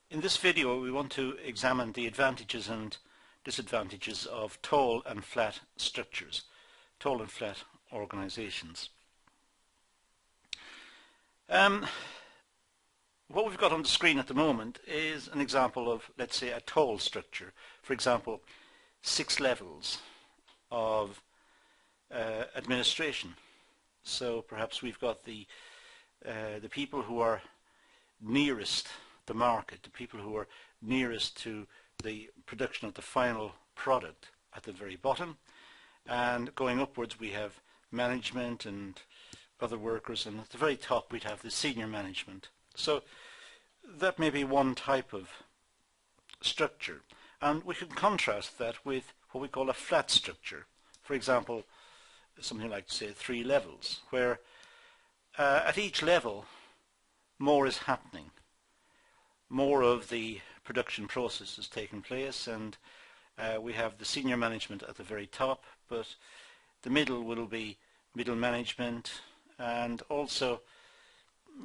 In this video we want to examine the advantages and disadvantages of tall and flat structures, tall and flat organisations. What we've got on the screen at the moment is an example of, let's say, a tall structure. For example, 6 levels of administration. So perhaps we've got the people who are nearest the market, the people who are nearest to the production of the final product at the very bottom, and going upwards we have management and other workers, and at the very top we'd have the senior management. So that may be one type of structure, and we can contrast that with what we call a flat structure. For example, something like, say, 3 levels, where at each level more is happening. More of the production process is taking place, and we have the senior management at the very top, but the middle will be middle management, and also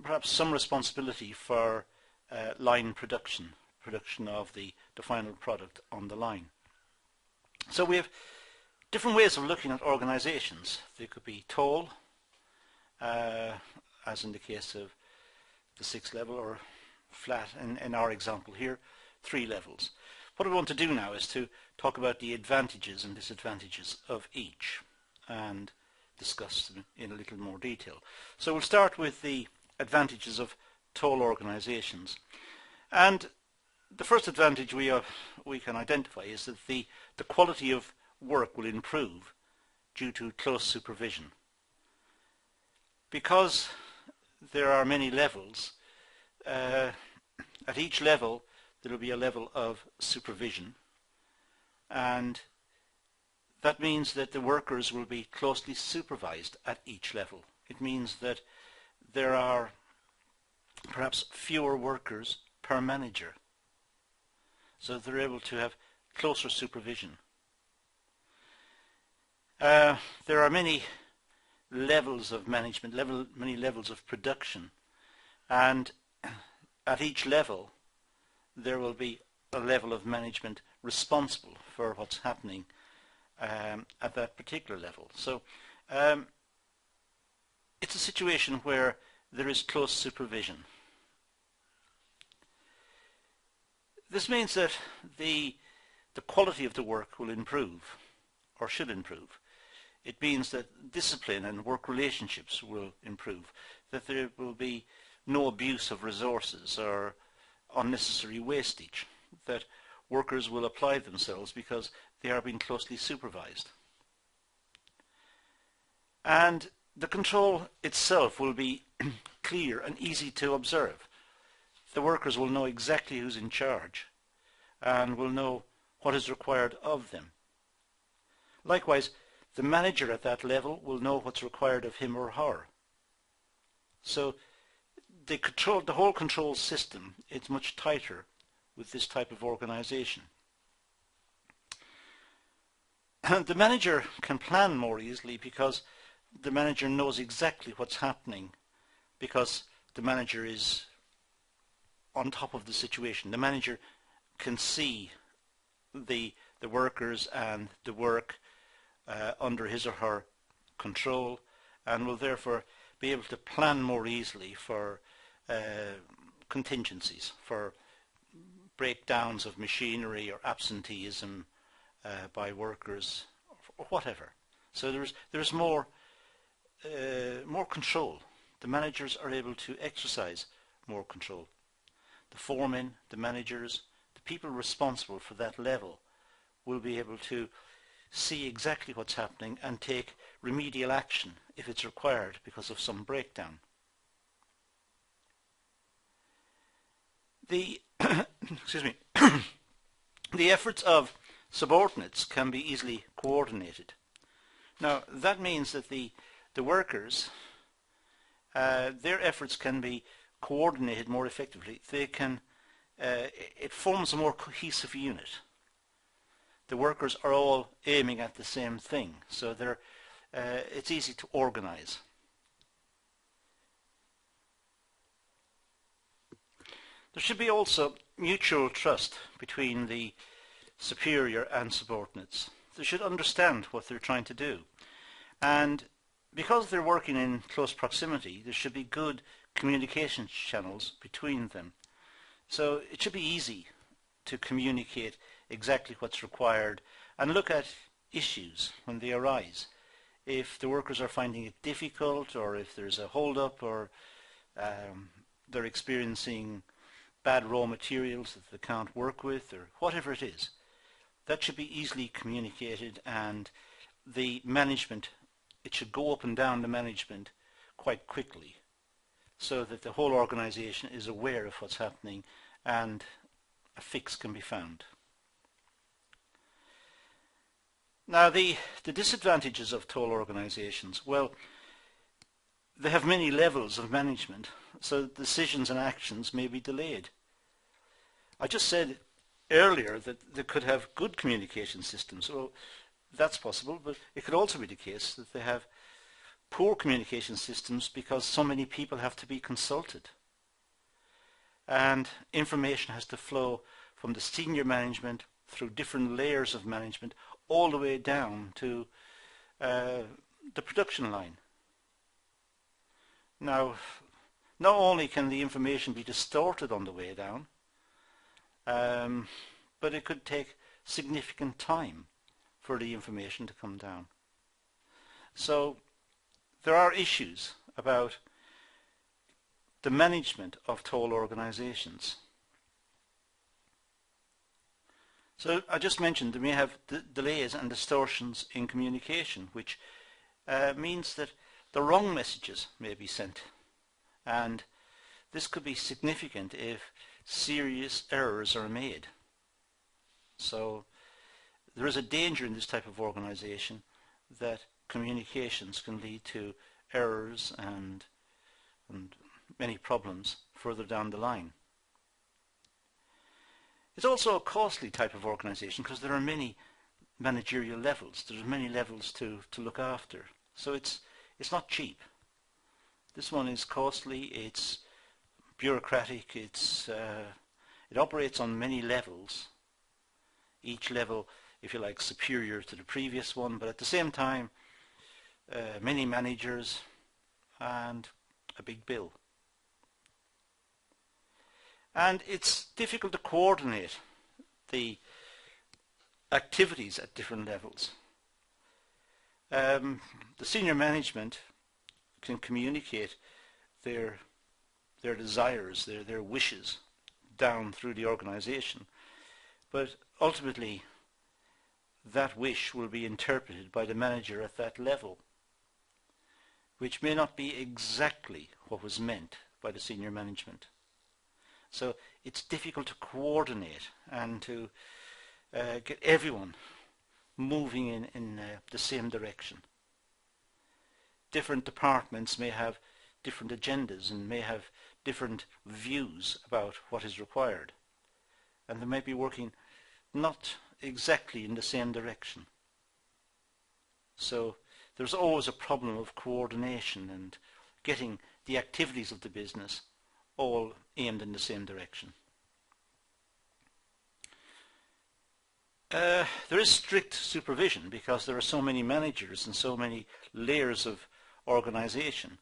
perhaps some responsibility for line production of the final product on the line. So we have different ways of looking at organizations. They could be tall, as in the case of the 6th level, or flat in our example here, 3 levels. What we want to do now is to talk about the advantages and disadvantages of each and discuss them in a little more detail. So we'll start with the advantages of tall organizations. And the first advantage we can identify is that the quality of work will improve due to close supervision. Because there are many levels, at each level there will be a level of supervision, and that means that the workers will be closely supervised at each level. It means that there are perhaps fewer workers per manager, so they're able to have closer supervision. There are many levels of management, many levels of production, and at each level there will be a level of management responsible for what's happening at that particular level. So it's a situation where there is close supervision. This means that the quality of the work will improve, or should improve. It means that discipline and work relationships will improve, that there will be no abuse of resources or unnecessary wastage, that workers will apply themselves because they are being closely supervised. And the control itself will be clear and easy to observe. The workers will know exactly who's in charge and will know what is required of them. Likewise, the manager at that level will know what's required of him or her. So the whole control system is much tighter with this type of organization. And the manager can plan more easily because the manager knows exactly what's happening, because the manager is on top of the situation. The manager can see the workers and the work under his or her control, and will therefore be able to plan more easily for contingencies, for breakdowns of machinery or absenteeism by workers or whatever. So there's more control. The managers are able to exercise more control. The foremen, the managers, the people responsible for that level will be able to see exactly what's happening and take remedial action if it's required because of some breakdown. The excuse me, the efforts of subordinates can be easily coordinated. Now that means that the workers, their efforts can be coordinated more effectively. They can, it forms a more cohesive unit. The workers are all aiming at the same thing, so it's easy to organize. There should be also mutual trust between the superior and subordinates. They should understand what they're trying to do. And because they're working in close proximity, there should be good communication channels between them. So it should be easy to communicate exactly what's required and look at issues when they arise. If the workers are finding it difficult, or if there's a hold-up, or they're experiencing bad raw materials that they can't work with, or whatever it is, that should be easily communicated, and the management, it should go up and down the management quite quickly so that the whole organisation is aware of what's happening and a fix can be found. Now the disadvantages of tall organisations, well, they have many levels of management, so decisions and actions may be delayed. I just said earlier that they could have good communication systems. Well, that's possible, but it could also be the case that they have poor communication systems because so many people have to be consulted. And information has to flow from the senior management through different layers of management all the way down to the production line. Now, not only can the information be distorted on the way down, but it could take significant time for the information to come down. So there are issues about the management of tall organisations. So I just mentioned they may have delays and distortions in communication, which means that the wrong messages may be sent, and this could be significant if serious errors are made. So there is a danger in this type of organisation that communications can lead to errors and many problems further down the line. It's also a costly type of organisation because there are many managerial levels. There's many levels to look after. So it's not cheap. This one is costly, it's bureaucratic, it operates on many levels. Each level, if you like, superior to the previous one, but at the same time many managers and a big bill. And it's difficult to coordinate the activities at different levels. The senior management can communicate their desires, their wishes down through the organisation, but ultimately that wish will be interpreted by the manager at that level, which may not be exactly what was meant by the senior management. So it's difficult to coordinate and to get everyone moving in the same direction. Different departments may have different agendas and may have different views about what is required, and they may be working not exactly in the same direction. So there's always a problem of coordination and getting the activities of the business all aimed in the same direction. There is strict supervision because there are so many managers and so many layers of organisation,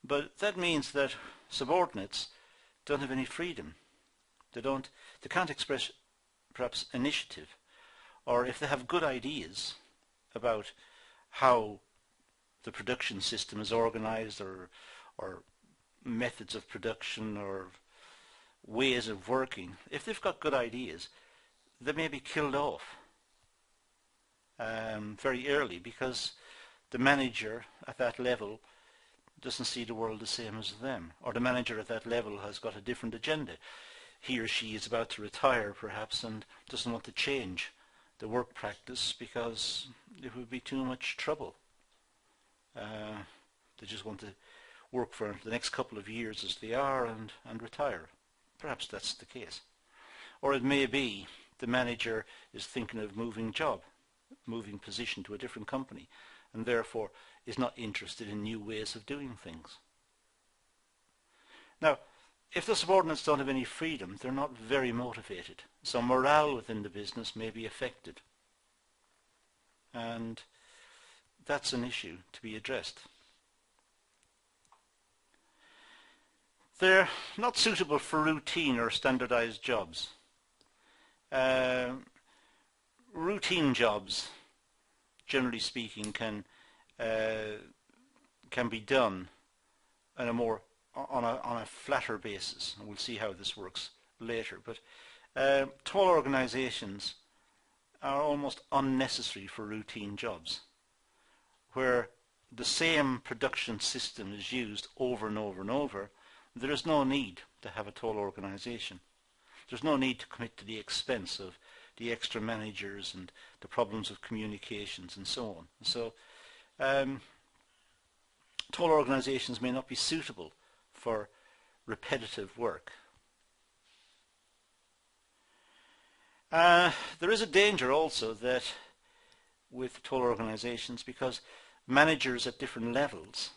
but that means that subordinates don't have any freedom. They can't express perhaps initiative, or if they have good ideas about how the production system is organised, or methods of production or ways of working, if they've got good ideas, they may be killed off very early because the manager at that level doesn't see the world the same as them, or the manager at that level has got a different agenda. He or she is about to retire perhaps and doesn't want to change the work practice because it would be too much trouble. They just want to work for the next couple of years as they are and retire. Perhaps that's the case. Or it may be the manager is thinking of moving position to a different company, and therefore is not interested in new ways of doing things. Now, If the subordinates don't have any freedom, they're not very motivated. So morale within the business may be affected. And that's an issue to be addressed. They're not suitable for routine or standardized jobs. Routine jobs, generally speaking, can be done on a flatter basis, and we'll see how this works later. But tall organisations are almost unnecessary for routine jobs, where the same production system is used over and over and over. There is no need to have a tall organisation. There's no need to commit to the expense of the extra managers and the problems of communications and so on. So tall organisations may not be suitable for repetitive work. There is a danger also that with tall organisations, because managers at different levels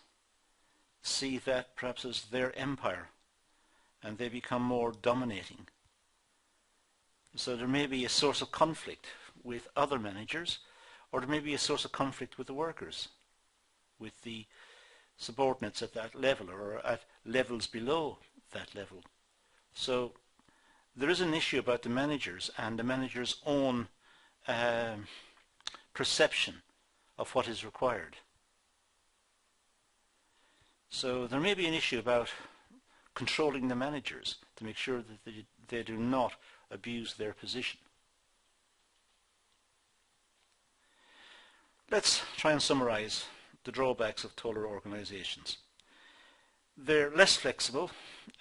see that perhaps as their empire and they become more dominating. So there may be a source of conflict with other managers, or there may be a source of conflict with the workers, with the subordinates at that level or at levels below that level. So there is an issue about the managers and the managers' own perception of what is required. So there may be an issue about controlling the managers to make sure that they do not abuse their position. Let's try and summarize the drawbacks of taller organizations. They're less flexible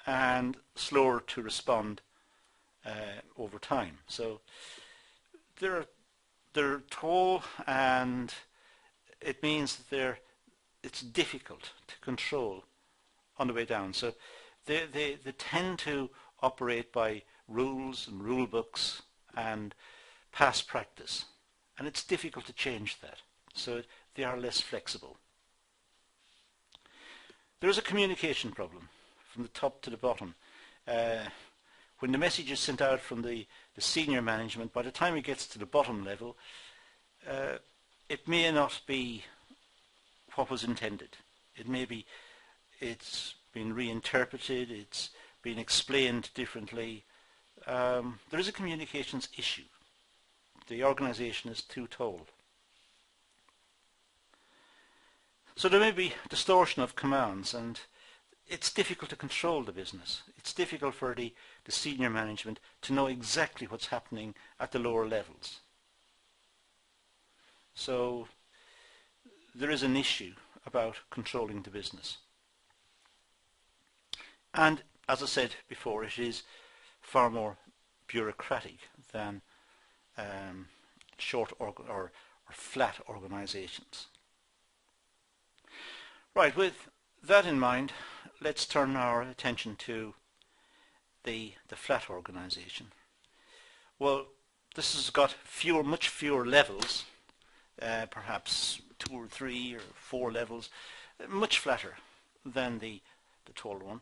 and slower to respond over time. So they're tall, and it means that it's difficult to control on the way down. So they tend to operate by rules and rule books and past practice, and it's difficult to change that. So they are less flexible. There is a communication problem from the top to the bottom. When the message is sent out from the senior management, by the time it gets to the bottom level, it may not be what was intended. It may be it's been reinterpreted, it's been explained differently. There is a communications issue. The organisation is too tall. So there may be distortion of commands, and it's difficult to control the business. It's difficult for the senior management to know exactly what's happening at the lower levels. So there is an issue about controlling the business. And as I said before, it is far more bureaucratic than short or flat organisations. Right, with that in mind, let's turn our attention to the flat organisation. Well, this has got much fewer levels, perhaps 2 or 3 or 4 levels, much flatter than the taller one.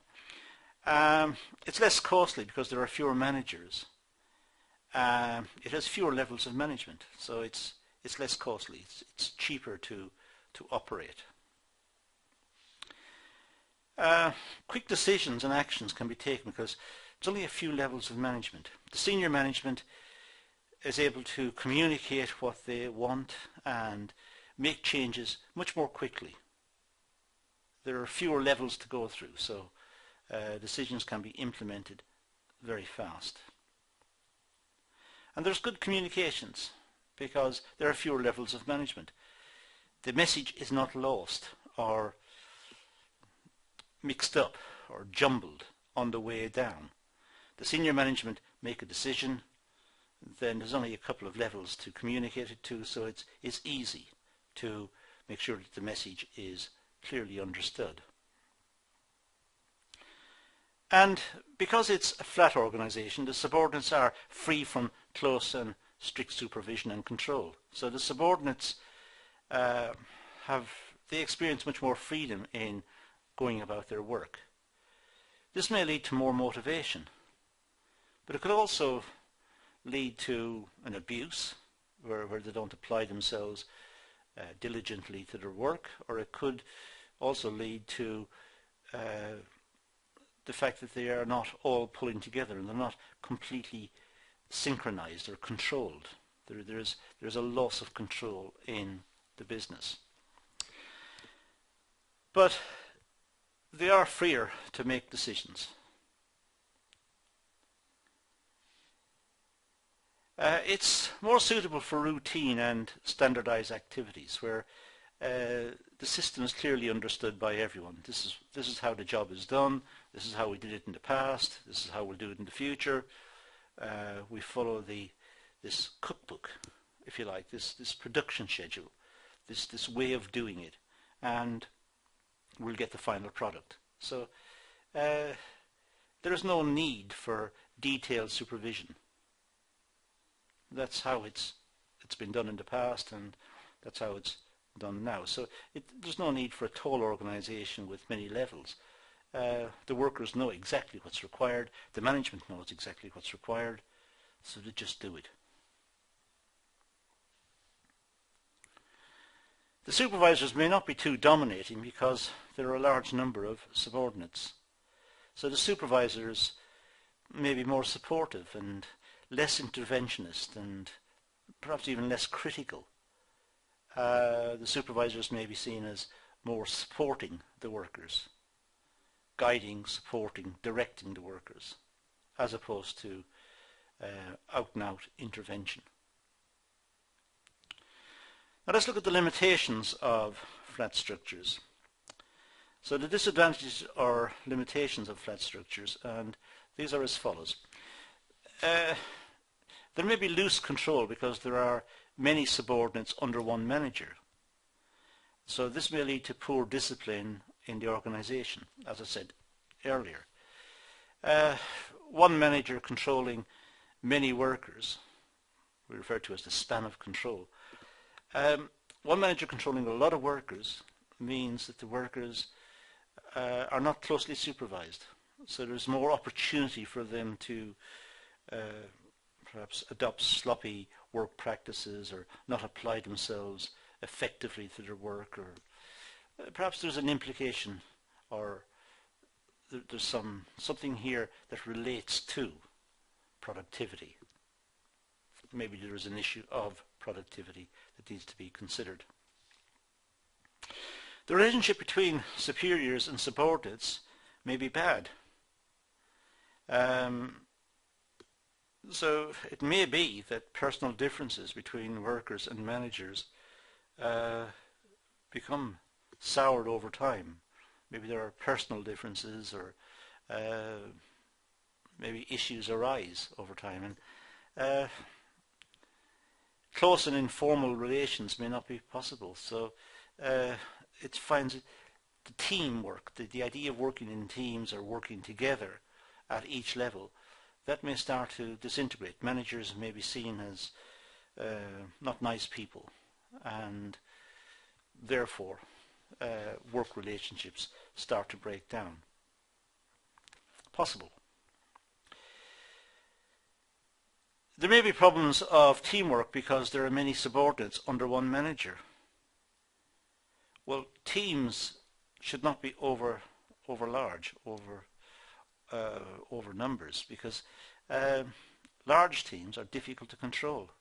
It's less costly because there are fewer managers. It has fewer levels of management, so it's less costly. It's cheaper to operate. Quick decisions and actions can be taken because it's only a few levels of management. The senior management is able to communicate what they want and make changes much more quickly. There are fewer levels to go through, so decisions can be implemented very fast. And there's good communications because there are fewer levels of management. The message is not lost or mixed up or jumbled on the way down. The senior management make a decision, then there's only a couple of levels to communicate it to, so it's easy to make sure that the message is clearly understood. And because it's a flat organisation, the subordinates are free from close and strict supervision and control. So the subordinates they experience much more freedom in going about their work. This may lead to more motivation, but it could also lead to an abuse where they don't apply themselves diligently to their work, or it could also lead to the fact that they are not all pulling together and they're not completely synchronized or controlled. There's a loss of control in the business. But they are freer to make decisions. It's more suitable for routine and standardized activities where the system is clearly understood by everyone. This is how the job is done. This is how we did it in the past. This is how we'll do it in the future. We follow this cookbook, if you like, this production schedule, this way of doing it, and we'll get the final product. So there is no need for detailed supervision. That's how it's been done in the past, and that's how it's done now. So there's no need for a tall organization with many levels. The workers know exactly what's required. The management knows exactly what's required, so they just do it. The supervisors may not be too dominating because there are a large number of subordinates. So the supervisors may be more supportive and less interventionist and perhaps even less critical. The supervisors may be seen as more supporting the workers, guiding, supporting, directing the workers, as opposed to out-and-out intervention. Now let's look at the limitations of flat structures. So the disadvantages or limitations of flat structures, and these are as follows. There may be loose control because there are many subordinates under one manager. So this may lead to poor discipline in the organization, as I said earlier. One manager controlling many workers, we refer to as the span of control. One manager controlling a lot of workers means that the workers are not closely supervised. So there's more opportunity for them to perhaps adopt sloppy work practices or not apply themselves effectively to their work, or perhaps there's an implication or there's something here that relates to productivity. Maybe there is an issue of productivity that needs to be considered. The relationship between superiors and subordinates may be bad. So it may be that personal differences between workers and managers become soured over time. Maybe there are personal differences, or maybe issues arise over time, and close and informal relations may not be possible. So it finds the teamwork, the idea of working in teams or working together at each level, that may start to disintegrate. Managers may be seen as not nice people, and therefore work relationships start to break down. Possible. There may be problems of teamwork because there are many subordinates under one manager. Well, teams should not be over large, over numbers, because large teams are difficult to control.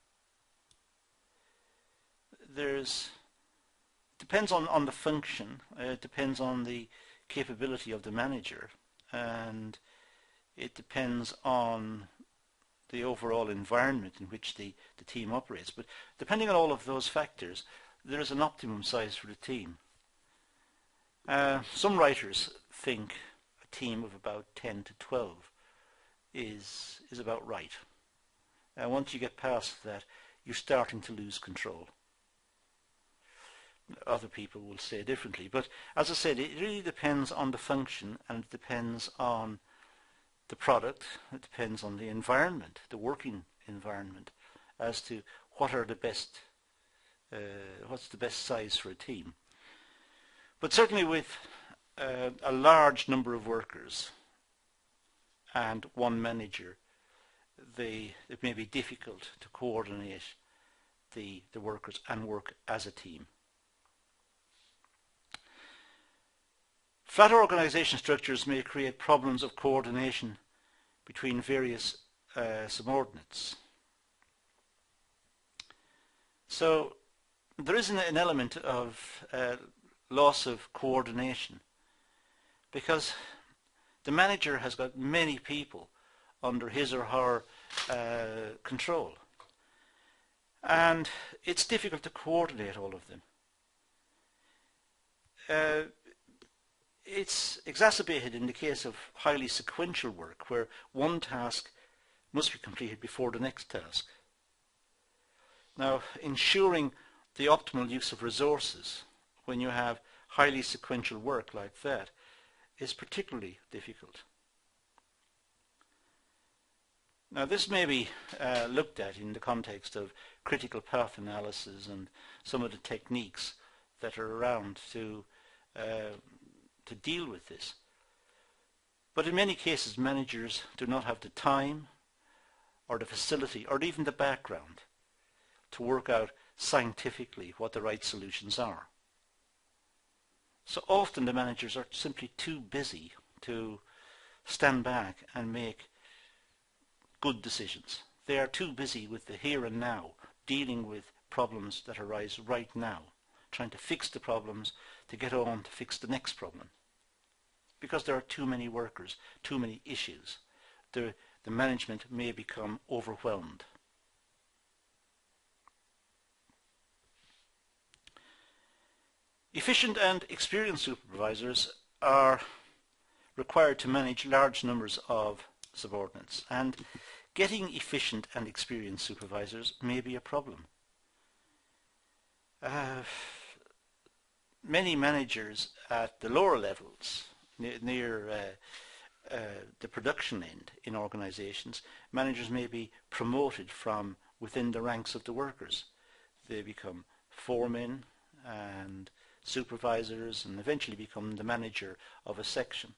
Depends on the function, it depends on the capability of the manager, and it depends on the overall environment in which the team operates. But depending on all of those factors, there is an optimum size for the team. Some writers think a team of about 10 to 12 is about right. Once you get past that, you're starting to lose control. Other people will say differently, but as I said, it really depends on the function, and it depends on the product, it depends on the environment, the working environment, as to what are the best, what's the best size for a team. But certainly with a large number of workers, and one manager, it may be difficult to coordinate the workers and work as a team. Flat organisation structures may create problems of coordination between various subordinates. So there is an element of loss of coordination, because the manager has got many people under his or her control, and it's difficult to coordinate all of them. It's exacerbated in the case of highly sequential work, where one task must be completed before the next task. Now, ensuring the optimal use of resources when you have highly sequential work like that is particularly difficult. Now, this may be looked at in the context of critical path analysis and some of the techniques that are around to deal with this. But in many cases, managers do not have the time or the facility or even the background to work out scientifically what the right solutions are. So often the managers are simply too busy to stand back and make good decisions. They are too busy with the here and now, dealing with problems that arise right now, trying to fix the problems to get on to fix the next problem. Because there are too many workers, too many issues, the management may become overwhelmed. Efficient and experienced supervisors are required to manage large numbers of subordinates, and getting efficient and experienced supervisors may be a problem. Many managers at the lower levels, near the production end in organisations, managers may be promoted from within the ranks of the workers. They become foremen and supervisors and eventually become the manager of a section.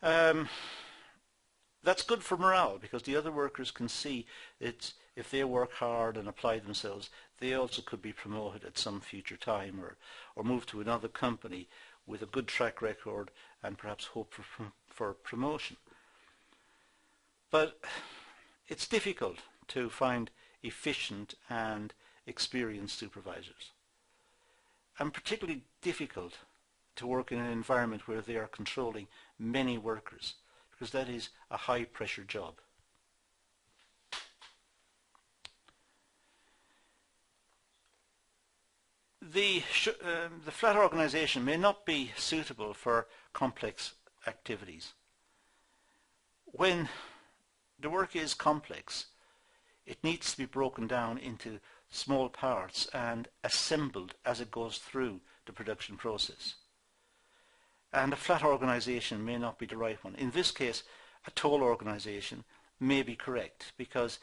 That's good for morale, because the other workers can see that if they work hard and apply themselves, they also could be promoted at some future time, or move to another company with a good track record and perhaps hope for promotion. But it's difficult to find efficient and experienced supervisors, and particularly difficult to work in an environment where they are controlling many workers, because that is a high pressure job. The flat organisation may not be suitable for complex activities. When the work is complex, it needs to be broken down into small parts and assembled as it goes through the production process. And a flat organisation may not be the right one. In this case, a toll organisation may be correct, because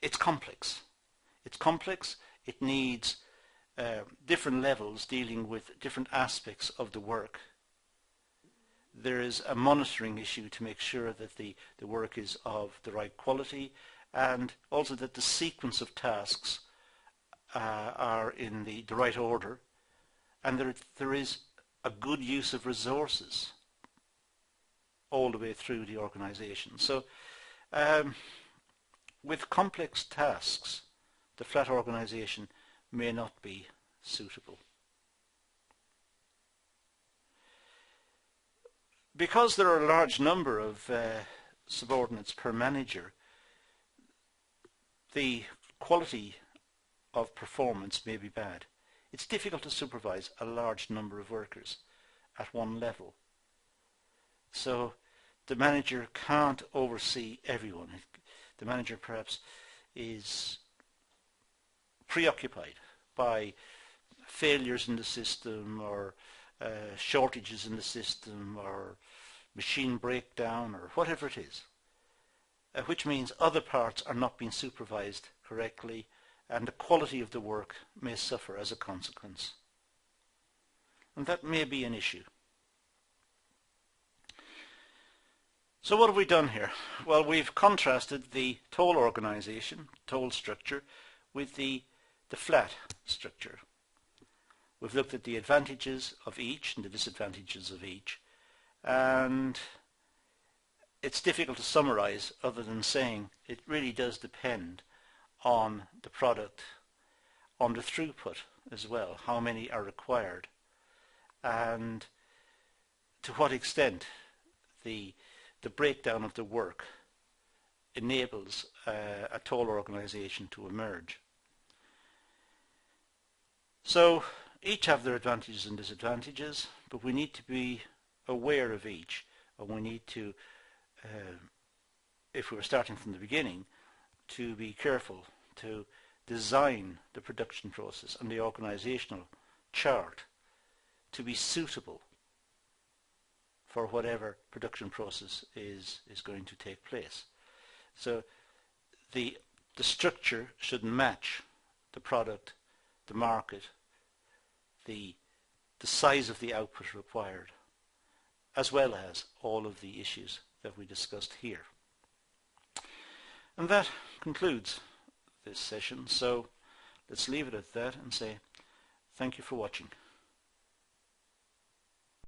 it's complex. It's complex, it needs different levels dealing with different aspects of the work. There is a monitoring issue to make sure that the work is of the right quality, and also that the sequence of tasks are in the right order, and there is a good use of resources all the way through the organisation. So with complex tasks, the flat organisation may not be suitable. Because there are a large number of subordinates per manager, the quality of performance may be bad. It's difficult to supervise a large number of workers at one level. So the manager can't oversee everyone. The manager perhaps is preoccupied by failures in the system, or shortages in the system, or machine breakdown, or whatever it is, which means other parts are not being supervised correctly, and the quality of the work may suffer as a consequence. And that may be an issue. So what have we done here? Well, we've contrasted the toll organisation, toll structure, with the flat structure. We've looked at the advantages of each and the disadvantages of each, and it's difficult to summarize other than saying it really does depend on the product, on the throughput as well, how many are required, and to what extent the breakdown of the work enables a toll organisation to emerge. So each have their advantages and disadvantages, but we need to be aware of each, and we need to, if we were starting from the beginning, to be careful to design the production process and the organisational chart to be suitable for whatever production process is going to take place. So the structure should match the product, the market, the size of the output required, as well as all of the issues that we discussed here. And that concludes this session, so let's leave it at that and say thank you for watching.